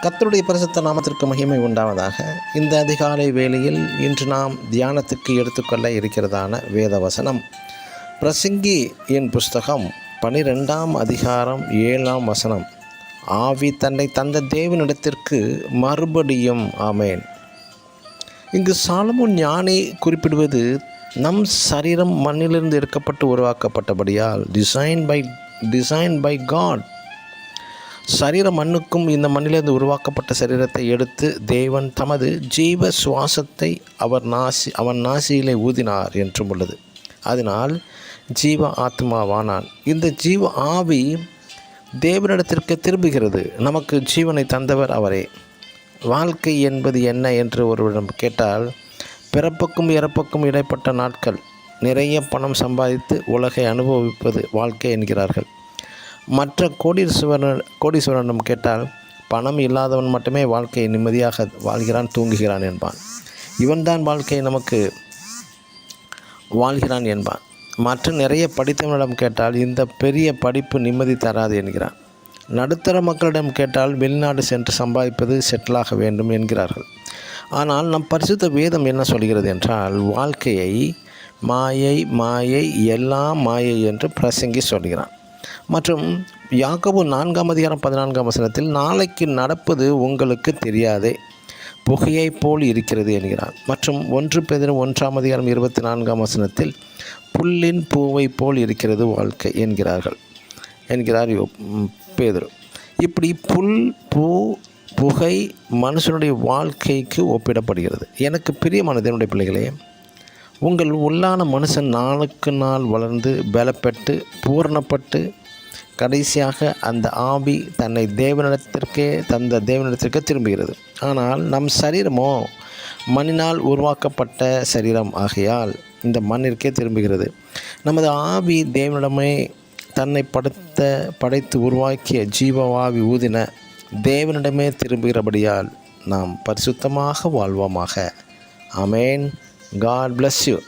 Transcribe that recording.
கர்த்தருடைய பரிசுத்த நாமத்திற்கு மகிமை உண்டாவதாக. இந்த அதிகாலை வேளையில் இன்று நாம் தியானத்துக்கு எடுத்துக்கொள்ள இருக்கிறதான வேத வசனம் பிரசங்கியின் புஸ்தகம் 12ஆம் அதிகாரம் 7ஆம் வசனம். ஆவி தன்னை தந்த தேவனிடத்திற்கு மறுபடியும். ஆமேன். இங்கு சாலமோன் ஞானி குறிப்பிடுவது நம் சரீரம் மண்ணிலிருந்து எடுக்கப்பட்டு உருவாக்கப்பட்டபடியால் டிசைன் பை காட். சரீர மண்ணுக்கும் இந்த மண்ணிலிருந்து உருவாக்கப்பட்ட சரீரத்தை எடுத்து தேவன் தமது ஜீவ சுவாசத்தை அவன் நாசியிலே ஊதினார் என்றும் உள்ளது. அதனால் ஜீவ ஆத்மாவானான். இந்த ஜீவ ஆவி தேவனிடத்திற்கு திரும்புகிறது. நமக்கு ஜீவனை தந்தவர் அவரே. வாழ்க்கை என்பது என்ன என்று ஒருவரிடம் கேட்டால், பிறப்புக்கும் இறப்புக்கும் இடைப்பட்ட நாட்கள், நிறைய பணம் சம்பாதித்து உலகை அனுபவிப்பது வாழ்க்கை என்கிறார்கள். மற்ற கோடீஸ்வரனிடம் கேட்டால், பணம் இல்லாதவன் மட்டுமே வாழ்க்கையை நிம்மதியாக வாழ்கிறான், தூங்குகிறான் என்பான். இவன்தான் வாழ்க்கையை நமக்கு வாழ்கிறான் என்பான். மற்ற நிறைய படித்தவனிடம் கேட்டால், இந்த பெரிய படிப்பு நிம்மதி தராது என்கிறான். நடுத்தர மக்களிடம் கேட்டால், வெளிநாடு சென்று சம்பாதிப்பது செட்டிலாக வேண்டும் என்கிறார்கள். ஆனால் நம் பரிசுத்த வேதம் என்ன சொல்கிறது என்றால், வாழ்க்கையை மாயை எல்லாம் மாயை என்று பிரசங்கி சொல்கிறான். மற்றும் யாக்கோபு 4ஆம் அதிகாரம் 14ஆம் வசனத்தில், நாளைக்கு நடப்பது உங்களுக்கு தெரியாதே, புகையை போல் இருக்கிறது என்கிறான். மற்றும் 1 பேதுரு 1ஆம் அதிகாரம் 24ஆம் வசனத்தில், புல்லின் பூவை போல் இருக்கிறது வாழ்க்கை என்கிறார் பேதுரு. இப்படி புல், பூ, புகை மனுஷனுடைய வாழ்க்கைக்கு ஒப்பிடப்படுகிறது. எனக்கு பிரியமான தேவனுடைய பிள்ளைகளே, உங்கள் உள்ளான மனுஷன் நாளுக்கு நாள் வளர்ந்து பலப்பட்டு பூரணப்பட்டு கடைசியாக அந்த ஆவி தன்னை தேவனிடத்திற்கு திரும்புகிறது. ஆனால் நம் சரீரமோ மண்ணினால் உருவாக்கப்பட்ட சரீரம் ஆகையால் இந்த மண்ணிற்கே திரும்புகிறது. நமது ஆவி தேவனிடமே தன்னை படைத்து உருவாக்கிய ஜீவவாவி ஊதின தேவனிடமே திரும்புகிறபடியால் நாம் பரிசுத்தமாக வாழ்வோமாக. ஆமேன். God bless you.